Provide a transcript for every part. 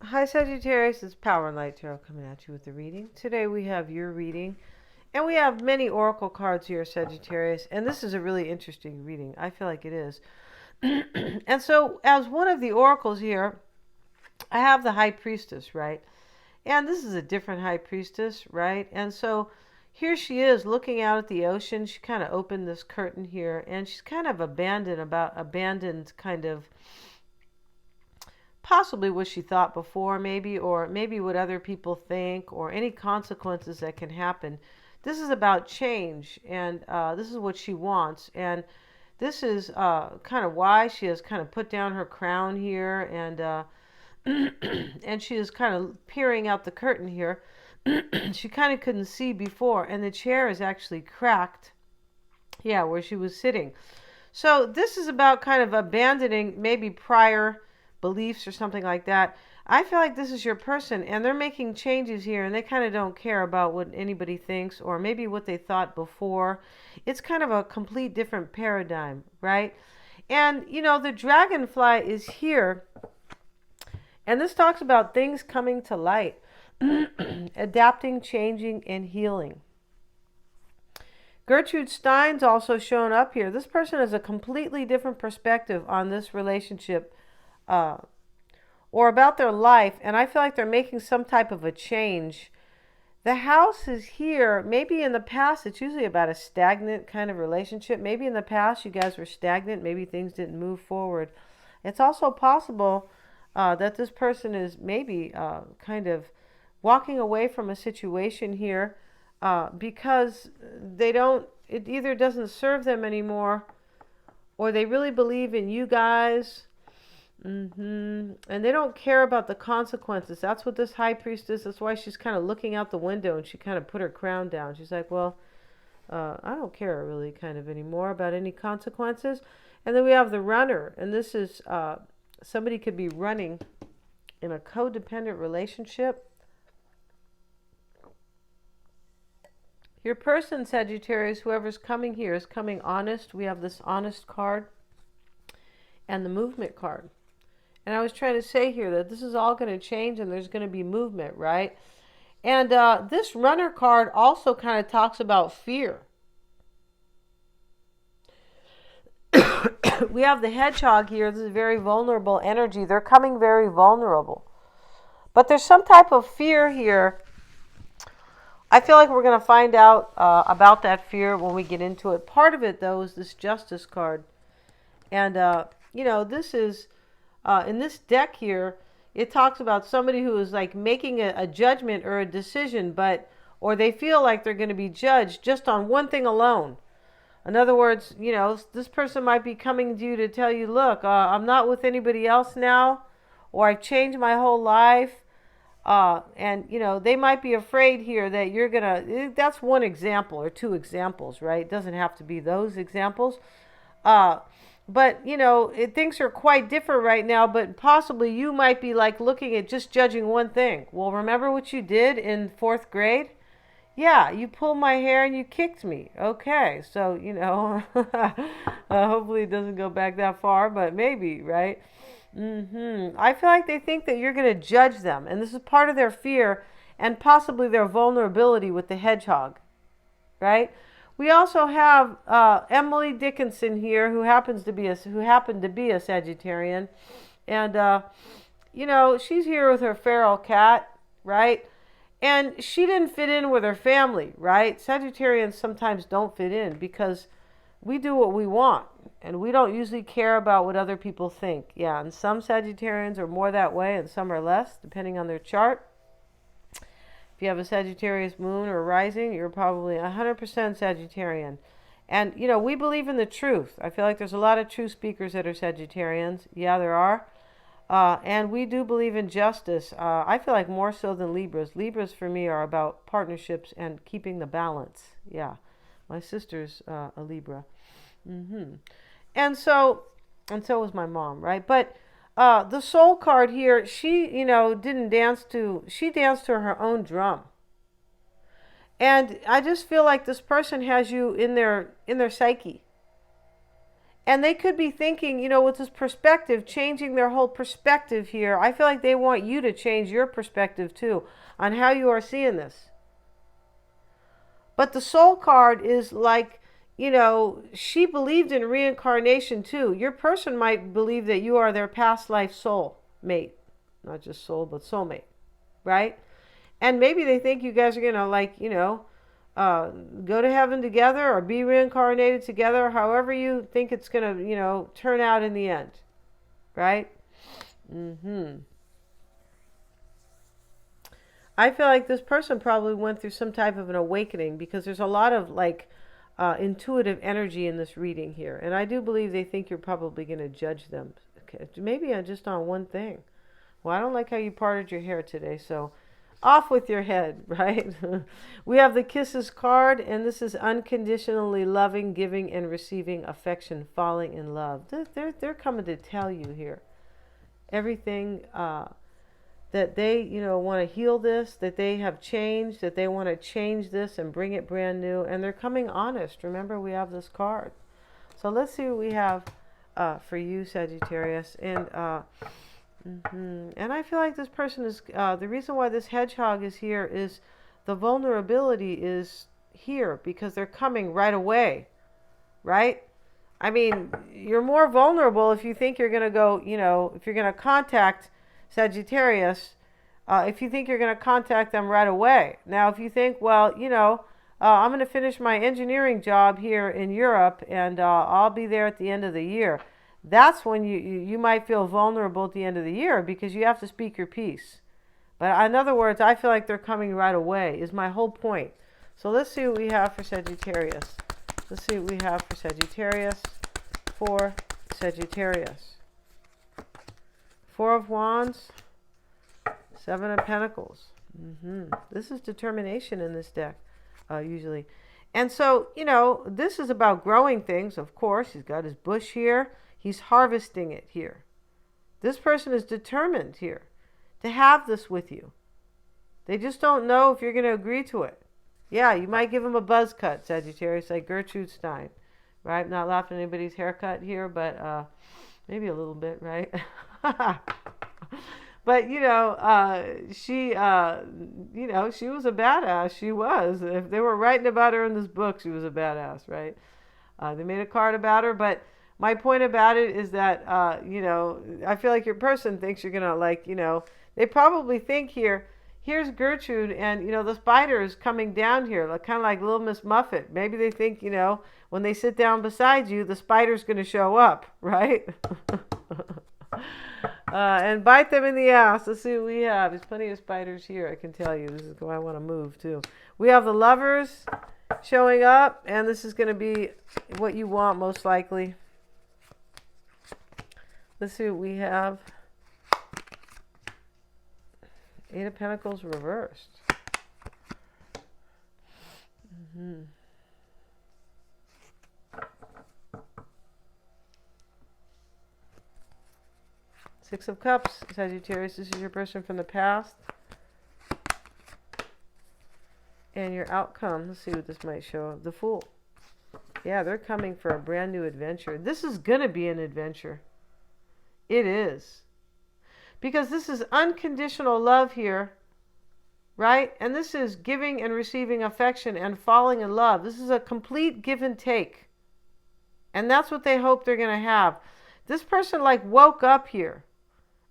Hi Sagittarius, it's Power and Light Tarot coming at you with the reading. Today we have your reading, and we have many oracle cards here, Sagittarius, and this is a really interesting reading. I feel like it is. And so, as one of the oracles here, I have the High Priestess, right? And this is a different High Priestess, right? And so, here she is looking out at the ocean. She kind of opened this curtain here, and she's kind of abandoned kind of possibly what she thought before, maybe, or maybe what other people think, or any consequences that can happen. This is about change, and this is what she wants. And this is kind of why she has kind of put down her crown here, and and she is kind of peering out the curtain here. She kind of couldn't see before, and the chair is actually cracked. Yeah, where she was sitting. So this is about kind of abandoning maybe prior beliefs or something like that. I feel like this is your person, and they're making changes here, and they kind of don't care about what anybody thinks or maybe what they thought before. It's kind of a complete different paradigm, right? And the dragonfly is here, and this talks about things coming to light, adapting, changing, and healing. Gertrude Stein's also shown up here. This person has a completely different perspective on this relationship uh, or about their life, and I feel like they're making some type of a change. The house is here. Maybe in the past, it's usually about a stagnant kind of relationship. Maybe in the past, you guys were stagnant. Maybe things didn't move forward. It's also possible that this person is maybe kind of walking away from a situation here because it either doesn't serve them anymore, or they really believe in you guys. And they don't care about the consequences. That's what this High Priestess, that's why she's kind of looking out the window, and she kind of put her crown down. She's like, well, I don't care really kind of anymore about any consequences. And then we have the Runner, and this is somebody could be running in a codependent relationship. Your person, Sagittarius, whoever's coming here, is coming honest. We have this Honest card and the Movement card. And I was trying to say here that this is all going to change, and there's going to be movement, right? And this Runner card also kind of talks about fear. We have the Hedgehog here. This is very vulnerable energy. They're coming very vulnerable. But there's some type of fear here. I feel like we're going to find out about that fear when we get into it. Part of it, though, is this Justice card. And, this is... in this deck here, it talks about somebody who is like making a judgment or a decision, or they feel like they're going to be judged just on one thing alone. In other words, this person might be coming to you to tell you, look, I'm not with anybody else now, or I've changed my whole life. And they might be afraid here that you're going to, that's one example or two examples, right? It doesn't have to be those examples. But, things are quite different right now, but possibly you might be like looking at just judging one thing. Well, remember what you did in 4th grade? Yeah, you pulled my hair and you kicked me. Okay, so, hopefully it doesn't go back that far, but maybe, right? I feel like they think that you're going to judge them, and this is part of their fear and possibly their vulnerability with the Hedgehog, right? We also have Emily Dickinson here, who happened to be a Sagittarian, and she's here with her feral cat, right? And she didn't fit in with her family, right? Sagittarians sometimes don't fit in because we do what we want, and we don't usually care about what other people think. Yeah, and some Sagittarians are more that way, and some are less, depending on their chart. If you have a Sagittarius moon or rising, you're probably 100% Sagittarian. And, we believe in the truth. I feel like there's a lot of truth speakers that are Sagittarians. Yeah, there are. And we do believe in justice. I feel like more so than Libras. Libras, for me, are about partnerships and keeping the balance. Yeah. My sister's a Libra. And so was my mom, right? But the Soul card here, she, she danced to her own drum. And I just feel like this person has you in their psyche. And they could be thinking, with this perspective, changing their whole perspective here. I feel like they want you to change your perspective too on how you are seeing this. But the soul card is like, she believed in reincarnation too. Your person might believe that you are their past life soul mate. Not just soul, but soulmate. Right? And maybe they think you guys are going to go to heaven together or be reincarnated together, however you think it's going to, turn out in the end. Right? I feel like this person probably went through some type of an awakening because there's a lot of intuitive energy in this reading here. And I do believe they think you're probably going to judge them. Okay, maybe just on one thing. Well, I don't like how you parted your hair today, so off with your head, right? We have the Kisses card, and this is unconditionally loving, giving, and receiving affection, falling in love. They're coming to tell you here everything that they, want to heal this, that they have changed, that they want to change this and bring it brand new, and they're coming honest. Remember, we have this card. So let's see what we have for you, Sagittarius. And I feel like this person is, the reason why this hedgehog is here is the vulnerability is here because they're coming right away, right? I mean, you're more vulnerable if you think you're going to go, if you're going to contact Sagittarius, if you think you're going to contact them right away. Now, if you think, well, I'm going to finish my engineering job here in Europe and I'll be there at the end of the year. That's when you might feel vulnerable at the end of the year because you have to speak your piece. But in other words, I feel like they're coming right away is my whole point. So let's see what we have for Sagittarius. Let's see what we have for Sagittarius. For Sagittarius. Four of Wands. Seven of Pentacles. This is determination in this deck, usually. And so, this is about growing things, of course. He's got his bush here. He's harvesting it here. This person is determined here to have this with you. They just don't know if you're going to agree to it. Yeah, you might give him a buzz cut, Sagittarius, like Gertrude Stein. Right? Not laughing at anybody's haircut here, but maybe a little bit, right? But, she was a badass. She was. If they were writing about her in this book, she was a badass, right? They made a card about her, but my point about it is that, I feel like your person thinks you're going to they probably think here's Gertrude and, the spider is coming down here, kind of like Little Miss Muffet. Maybe they think, when they sit down beside you, the spider's going to show up, right? And bite them in the ass. Let's see what we have. There's plenty of spiders here, I can tell you. This is why I want to move, too. We have the Lovers showing up, and this is going to be what you want, most likely. Let's see what we have. Eight of Pentacles reversed. Six of Cups, Sagittarius. This is your person from the past. And your outcome. Let's see what this might show. The Fool. Yeah, they're coming for a brand new adventure. This is going to be an adventure. It is. Because this is unconditional love here, right? And this is giving and receiving affection and falling in love. This is a complete give and take. And that's what they hope they're going to have. This person woke up here.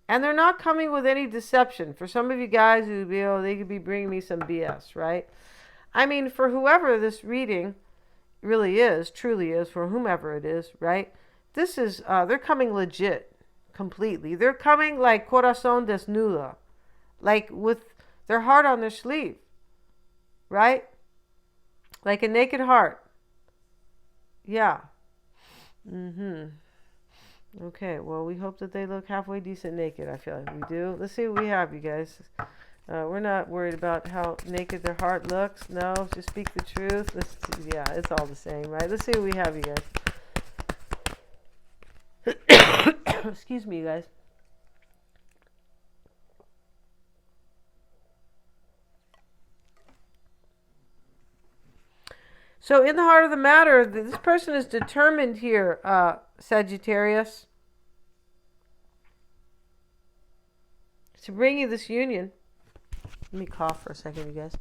And they're not coming with any deception. For some of you guys who they could be bringing me some BS, right? I mean, for whoever this reading really is, truly is, for whomever it is, right? This is, they're coming legit. Completely. They're coming like corazón desnudo, like with their heart on their sleeve, right? Like a naked heart. Yeah. Okay, well, we hope that they look halfway decent naked. I feel like we do. Let's see what we have, you guys. We're not worried about how naked their heart looks. No, just speak the truth. Yeah, it's all the same, right? Let's see what we have, you guys. Excuse me, you guys. So in the heart of the matter, this person is determined here, Sagittarius, to bring you this union. Let me cough for a second, you guys.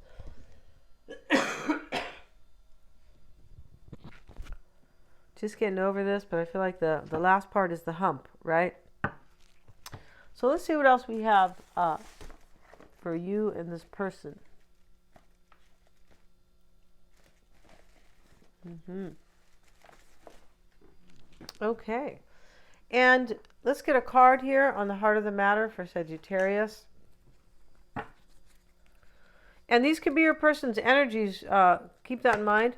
Just getting over this, but I feel like the last part is the hump, right? So let's see what else we have for you and this person. Okay. And let's get a card here on the heart of the matter for Sagittarius. And these could be your person's energies. Keep that in mind.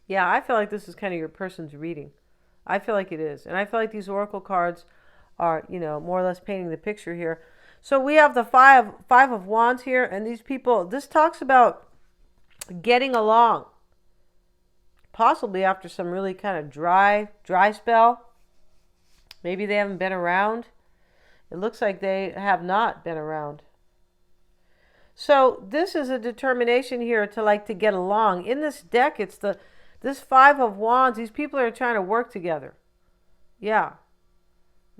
Yeah, I feel like this is kind of your person's reading. I feel like it is. And I feel like these oracle cards are, more or less painting the picture here. So we have the five of wands here, and these people, this talks about getting along. Possibly after some really kind of dry spell. Maybe they haven't been around. It looks like they have not been around. So this is a determination here to get along. In this deck, it's this 5 of wands. These people are trying to work together. Yeah.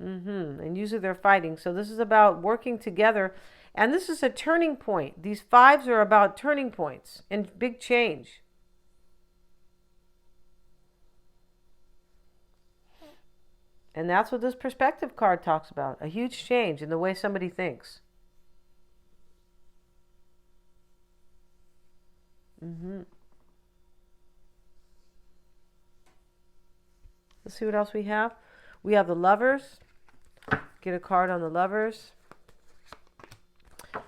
And usually they're fighting. So this is about working together. And this is a turning point. These 5s are about turning points and big change. And that's what this perspective card talks about. A huge change in the way somebody thinks. Let's see what else we have. We have the Lovers. Get a card on the Lovers.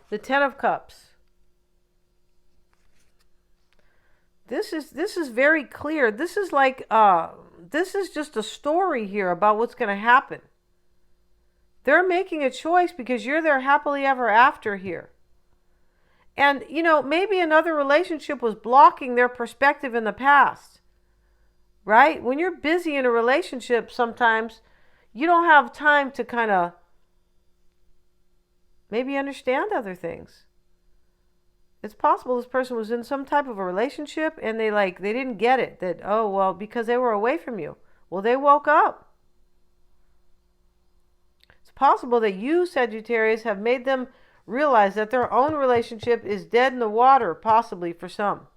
The 10 of Cups. This is very clear. This is like this is just a story here about what's going to happen. They're making a choice because you're their happily ever after here. And, maybe another relationship was blocking their perspective in the past. Right? When you're busy in a relationship, sometimes you don't have time to kind of maybe understand other things. It's possible this person was in some type of a relationship and they didn't get it. That, oh, well, because they were away from you. Well, they woke up. It's possible that you, Sagittarius, have made them realize that their own relationship is dead in the water, possibly for some.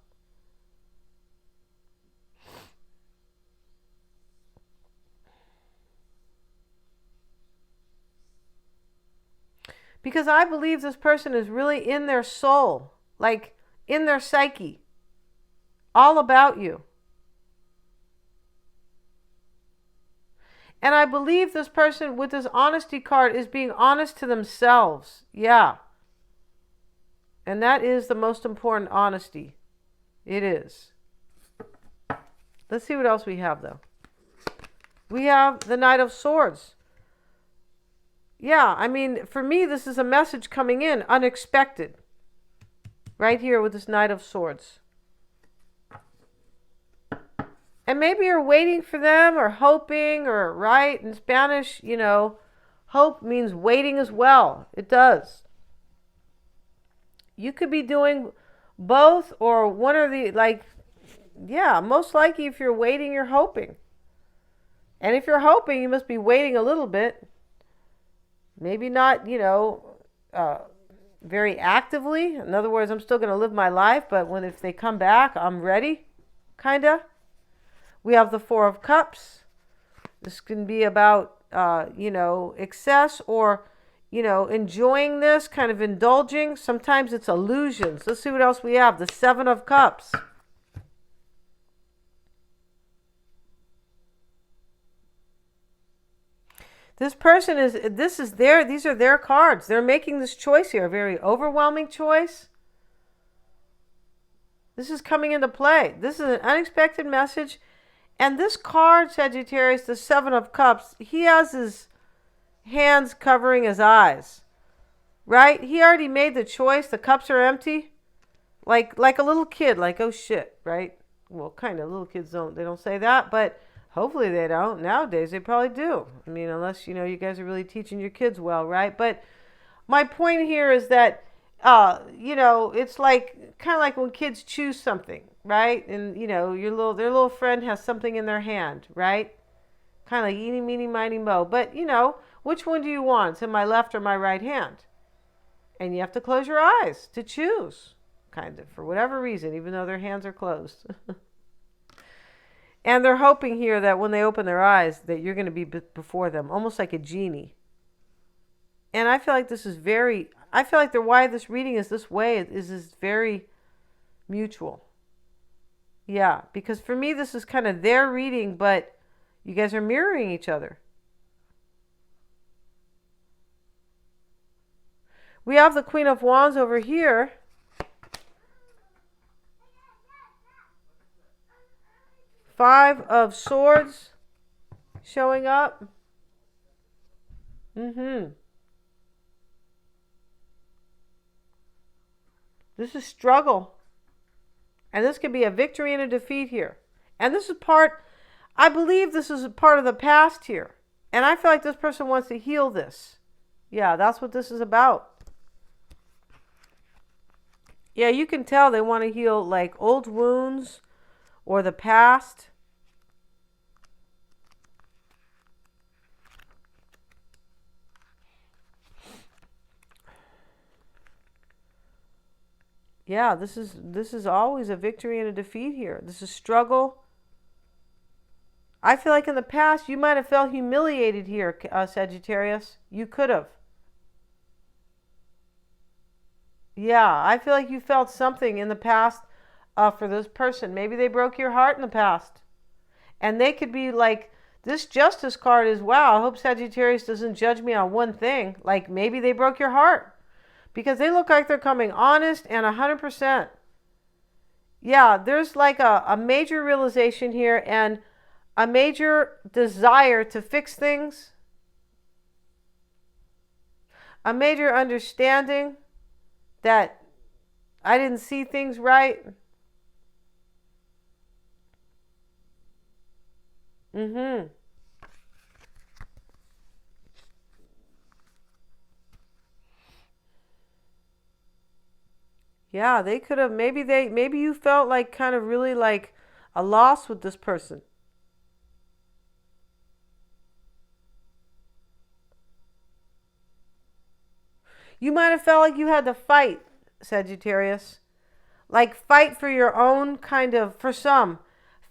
Because I believe this person is really in their soul, like in their psyche, all about you. And I believe this person with this honesty card is being honest to themselves. Yeah. And that is the most important honesty. It is. Let's see what else we have, though. We have the Knight of Swords. Yeah, I mean, for me, this is a message coming in, unexpected. Right here with this Knight of Swords. And maybe you're waiting for them or hoping, or right, in Spanish, hope means waiting as well. It does. You could be doing both or one or the, most likely if you're waiting, you're hoping. And if you're hoping, you must be waiting a little bit. Maybe not, very actively. In other words, I'm still going to live my life, but if they come back, I'm ready, kind of. We have the 4 of Cups. This can be about, excess or, enjoying this, kind of indulging. Sometimes it's illusions. Let's see what else we have. The 7 of Cups. This person these are their cards. They're making this choice here, a very overwhelming choice. This is coming into play. This is an unexpected message. And this card, Sagittarius, the 7 of Cups, he has his hands covering his eyes. Right? He already made the choice. The cups are empty. Like a little kid, oh shit, right? Well, kind of. Little kids don't say that, but hopefully they don't. Nowadays they probably do. I mean, unless, you guys are really teaching your kids well, right? But My point here is that, it's like kind of like when kids choose something, right? And their little friend has something in their hand, right? Kind of like eeny, meeny, miny, mo. But which one do you want? It's in my left or my right hand, and you have to close your eyes to choose, kind of for whatever reason, even though their hands are closed. And they're hoping here that when they open their eyes, that you're going to be before them, almost like a genie. And I feel like I feel like the why this reading is this way is very mutual. Yeah, because for me, this is kind of their reading, but you guys are mirroring each other. We have the Queen of Wands over here. Five of Swords showing up. This is struggle. And this could be a victory and a defeat here. And this is I believe this is a part of the past here. And I feel like this person wants to heal this. Yeah, that's what this is about. Yeah, you can tell they want to heal like old wounds or the past. Yeah, this is always a victory and a defeat here. This is struggle. I feel like in the past you might have felt humiliated here, Sagittarius. You could have. Yeah, I feel like you felt something in the past for this person. Maybe they broke your heart in the past. And they could be like, this Justice card is, wow, I hope Sagittarius doesn't judge me on one thing. Like maybe they broke your heart. Because they look like they're coming honest and 100%. Yeah, there's like a major realization here and a major desire to fix things. A major understanding that I didn't see things right. Yeah, they could have maybe you felt like kind of really like a loss with this person. You might have felt like you had to fight, Sagittarius. Like fight for your own kind of, for some,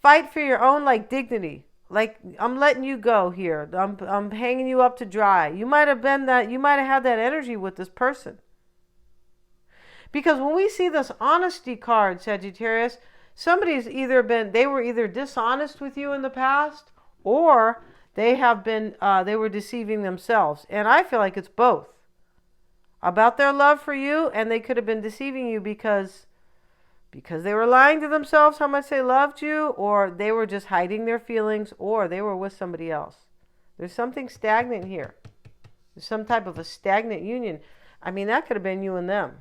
fight for your own like dignity. Like I'm letting you go here. I'm hanging you up to dry. You might have had that energy with this person. Because when we see this honesty card, Sagittarius, they were either dishonest with you in the past or they were deceiving themselves. And I feel like it's both. About their love for you, and they could have been deceiving you because they were lying to themselves how much they loved you, or they were just hiding their feelings, or they were with somebody else. There's something stagnant here. There's some type of a stagnant union. I mean, that could have been you and them.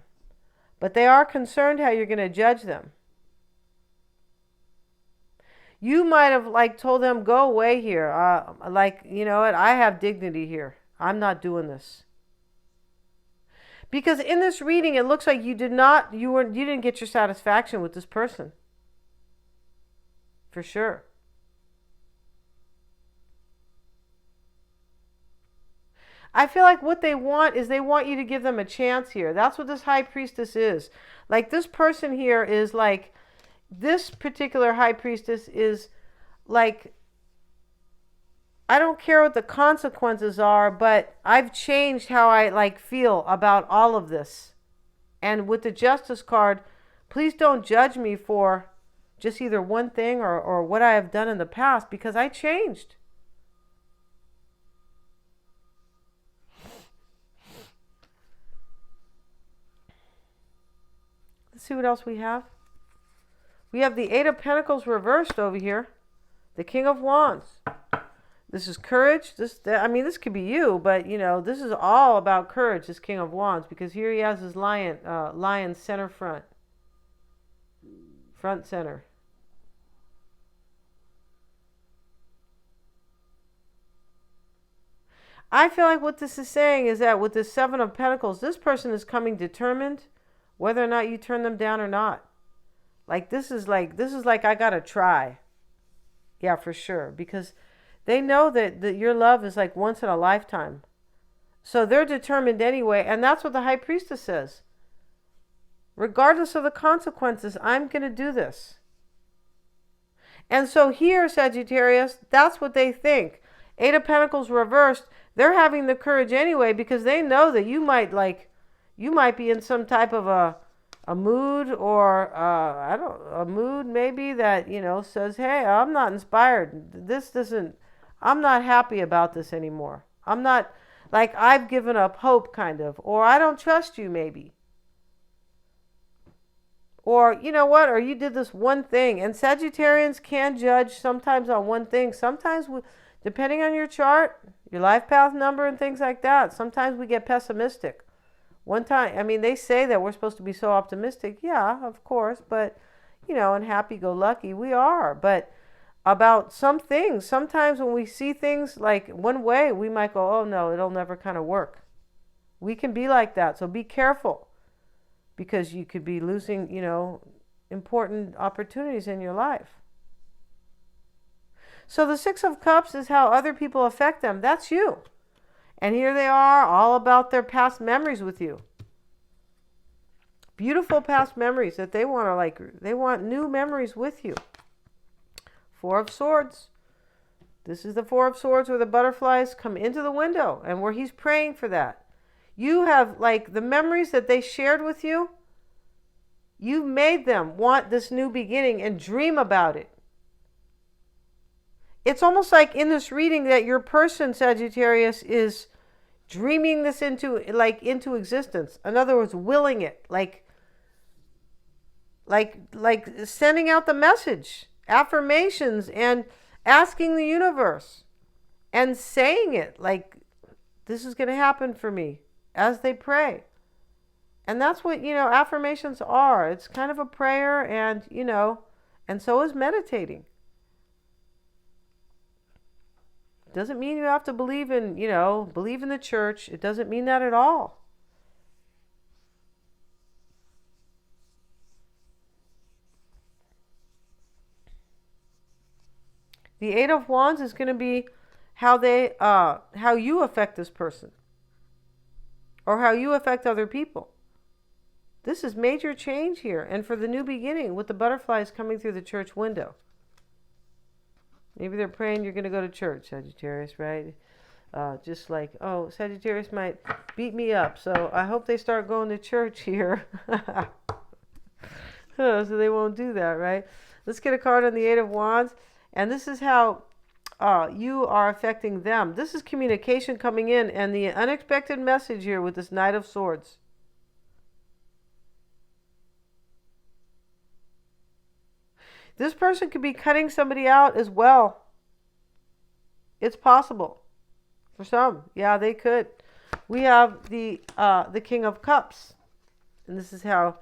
But they are concerned how you're going to judge them. You might have like told them, go away here. Like, you know what? I have dignity here. I'm not doing this. Because in this reading, it looks like you didn't get your satisfaction with this person. For sure. I feel like what they want is they want you to give them a chance here. That's what this High Priestess is. Like this person here is like, this particular High Priestess is like, I don't care what the consequences are, but I've changed how I like feel about all of this. And with the Justice card, please don't judge me for just either one thing or what I have done in the past, because I changed. Let's see what else we have. We have the Eight of Pentacles reversed over here. The King of Wands. This is courage. This could be you, but this is all about courage, this King of Wands, because here he has his lion center front center. I feel like what this is saying is that with this Seven of Pentacles, this person is coming determined whether or not you turn them down or not. Like this is like I gotta try. Yeah, for sure. Because they know that your love is like once in a lifetime. So they're determined anyway. And that's what the High Priestess says. Regardless of the consequences, I'm going to do this. And so here, Sagittarius, that's what they think. Eight of Pentacles reversed. They're having the courage anyway because they know that you might be in some type of a mood or a mood maybe that, says, hey, I'm not inspired. I'm not happy about this anymore. I'm not, like, I've given up hope kind of, or I don't trust you maybe. Or, you know what, or you did this one thing. And Sagittarians can judge sometimes on one thing. Sometimes, depending on your chart, your life path number and things like that, sometimes we get pessimistic. One time, I mean, they say that we're supposed to be so optimistic. Yeah, of course. But, and happy-go-lucky, we are. But about some things, sometimes when we see things like one way, we might go, oh, no, it'll never kind of work. We can be like that. So be careful. Because you could be losing, important opportunities in your life. So the Six of Cups is how other people affect them. That's you. And here they are, all about their past memories with you. Beautiful past memories that they want new memories with you. Four of Swords. This is the Four of Swords where the butterflies come into the window and where he's praying for that. You have, like, the memories that they shared with you, you've made them want this new beginning and dream about it. It's almost like in this reading that your person, Sagittarius, is dreaming this into existence. In other words, willing it, like sending out the message, affirmations, and asking the universe and saying it, like, this is going to happen for me. As they pray. And that's what, affirmations are. It's kind of a prayer and, and so is meditating. Doesn't mean you have to believe in the church. It doesn't mean that at all. The Eight of Wands is going to be how you affect this person. Or how you affect other people. This is major change here. And for the new beginning with the butterflies coming through the church window. Maybe they're praying you're going to go to church, Sagittarius, right? Just like, oh, Sagittarius might beat me up. So I hope they start going to church here. So they won't do that, right? Let's get a card on the Eight of Wands. And this is how you are affecting them. This is communication coming in and the unexpected message here with this Knight of Swords. This person could be cutting somebody out as well. It's possible. For some, yeah, they could. We have the King of Cups. And this is how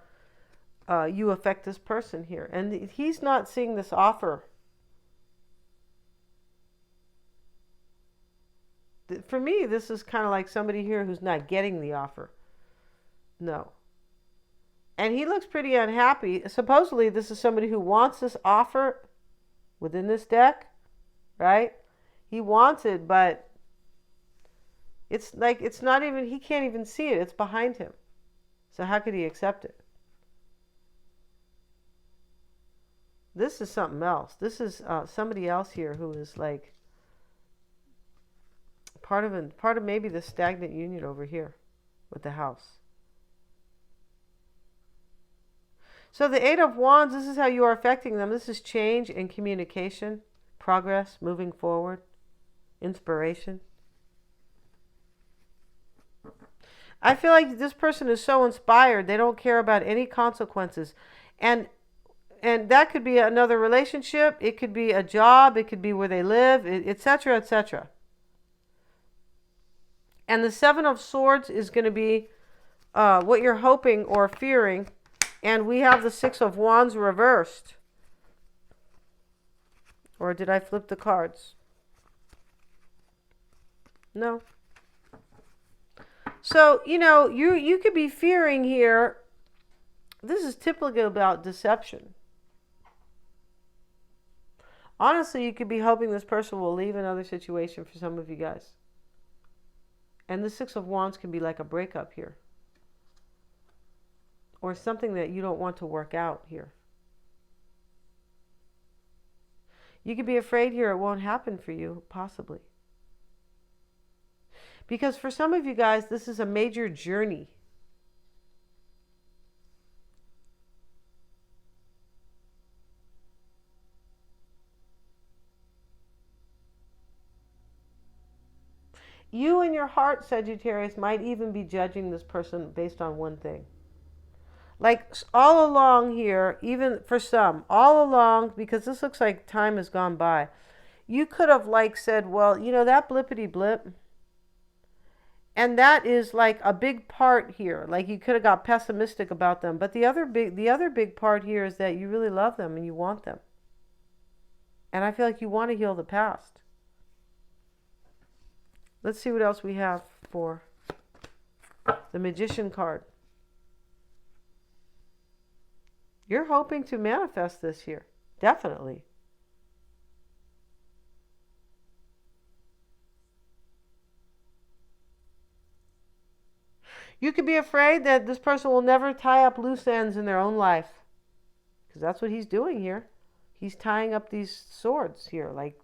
you affect this person here. And he's not seeing this offer. For me, this is kind of like somebody here who's not getting the offer. No. And he looks pretty unhappy. Supposedly, this is somebody who wants this offer within this deck, right? He wants it, but it's like, it's not even, he can't even see it. It's behind him. So how could he accept it? This is something else. This is somebody else here who is like, part of maybe the stagnant union over here with the house. So the Eight of Wands, this is how you are affecting them. This is change and communication, progress, moving forward, inspiration. I feel like this person is so inspired, they don't care about any consequences. And that could be another relationship, it could be a job, it could be where they live, etc., etc. And the Seven of Swords is going to be what you're hoping or fearing. And we have the Six of Wands reversed. Or did I flip the cards? No. So, you could be fearing here. This is typically about deception. Honestly, you could be hoping this person will leave another situation for some of you guys. And the Six of Wands can be like a breakup here. Or something that you don't want to work out here. You could be afraid here it won't happen for you, possibly. Because for some of you guys, this is a major journey. You in your heart, Sagittarius, might even be judging this person based on one thing. Like all along here, even for some, all along, because this looks like time has gone by, you could have like said, well, that blippity blip, and that is like a big part here. Like you could have got pessimistic about them. But the other big part here is that you really love them and you want them. And I feel like you want to heal the past. Let's see what else we have for the Magician card. You're hoping to manifest this here. Definitely. You could be afraid that this person will never tie up loose ends in their own life. Because that's what he's doing here. He's tying up these swords here. Like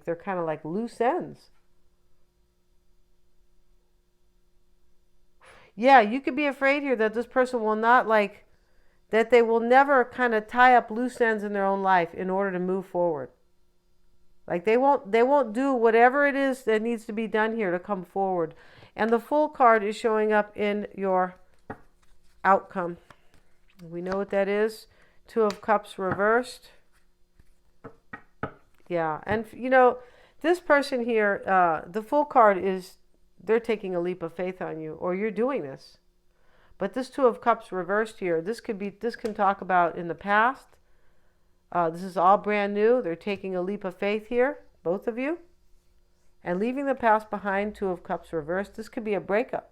they're kind of like loose ends. Yeah, you could be afraid here that this person will not that they will never kind of tie up loose ends in their own life in order to move forward. Like they won't do whatever it is that needs to be done here to come forward. And the Fool card is showing up in your outcome. We know what that is. Two of Cups reversed. Yeah, and this person here, the Fool card is, they're taking a leap of faith on you, or you're doing this. But this Two of Cups reversed here, this can talk about in the past. This is all brand new. They're taking a leap of faith here, both of you. And leaving the past behind, Two of Cups reversed. This could be a breakup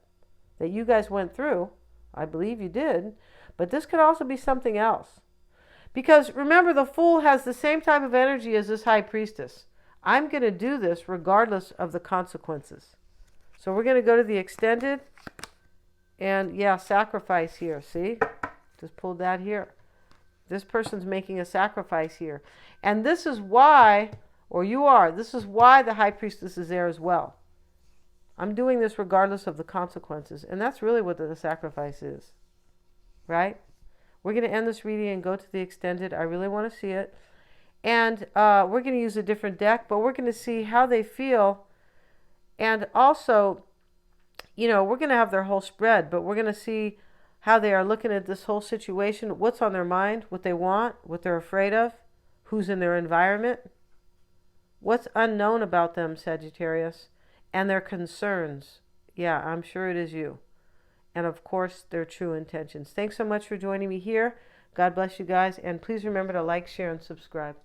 that you guys went through. I believe you did. But this could also be something else. Because remember, the Fool has the same type of energy as this High Priestess. I'm going to do this regardless of the consequences. So we're going to go to the extended. And yeah, sacrifice here. See? Just pulled that here. This person's making a sacrifice here. And this is why, this is why the High Priestess is there as well. I'm doing this regardless of the consequences. And that's really what the sacrifice is. Right? We're going to end this reading and go to the extended. I really want to see it. And we're going to use a different deck, but we're going to see how they feel. And also, we're going to have their whole spread, but we're going to see how they are looking at this whole situation, what's on their mind, what they want, what they're afraid of, who's in their environment, what's unknown about them, Sagittarius, and their concerns. Yeah, I'm sure it is you. And of course, their true intentions. Thanks so much for joining me here. God bless you guys. And please remember to like, share, and subscribe.